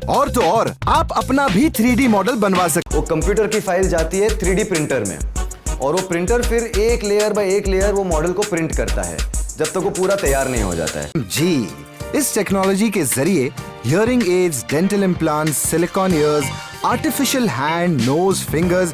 और तो और आप अपना भी 3D मॉडल बनवा सकते। वो कंप्यूटर की फाइल जाती है 3D प्रिंटर में और वो प्रिंटर फिर एक लेयर बाय एक लेयर वो मॉडल को प्रिंट करता है जब तक वो पूरा तैयार नहीं हो जाता है। जी, इस टेक्नोलॉजी के जरिए hearing aids, dental implants, silicon ears, artificial hand, nose, fingers,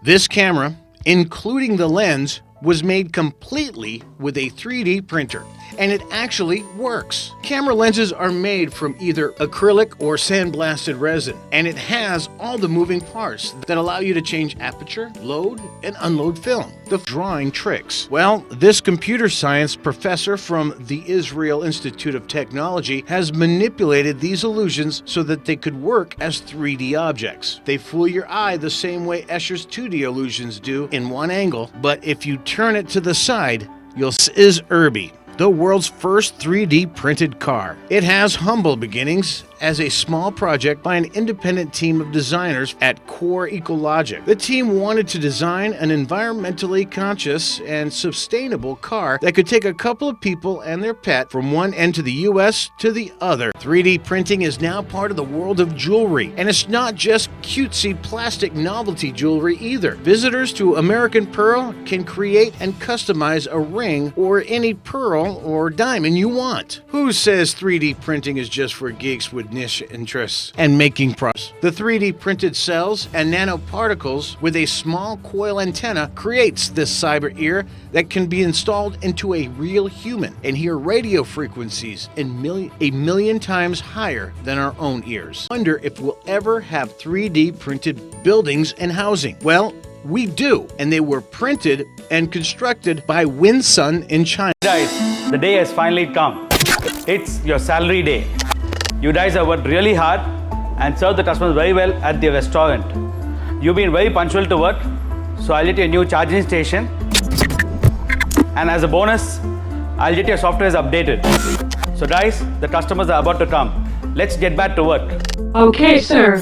This camera, including the lens, was made completely with a 3D printer, and it actually works. Camera lenses are made from either acrylic or sandblasted resin, and it has all the moving parts that allow you to change aperture, load, and unload film. The drawing tricks. Well, this computer science professor from the Israel Institute of Technology has manipulated these illusions so that they could work as 3D objects. They fool your eye the same way Escher's 2D illusions do in one angle, but if you turn it to the side, you'll see is Irby, the world's first 3D printed car. It has humble beginnings as a small project by an independent team of designers at Core Ecologic. The team wanted to design an environmentally conscious and sustainable car that could take a couple of people and their pet from one end to the US to the other. 3D printing is now part of the world of jewelry, and it's not just cutesy plastic novelty jewelry either. Visitors to American Pearl can create and customize a ring or any pearl or diamond you want. Who says 3D printing is just for geeks with niche interests and making products? The 3D printed cells and nanoparticles with a small coil antenna creates this cyber ear that can be installed into a real human and hear radio frequencies a million times higher than our own ears. Wonder if we'll ever have 3D printed buildings and housing. Well, we do, and they were printed and constructed by Winsun in China. Guys, the day has finally come. It's your salary day. You guys have worked really hard and served the customers very well at the restaurant. You've been very punctual to work, so I'll get you a new charging station. And as a bonus, I'll get your software updated. So guys, the customers are about to come. Let's get back to work. Okay, sir.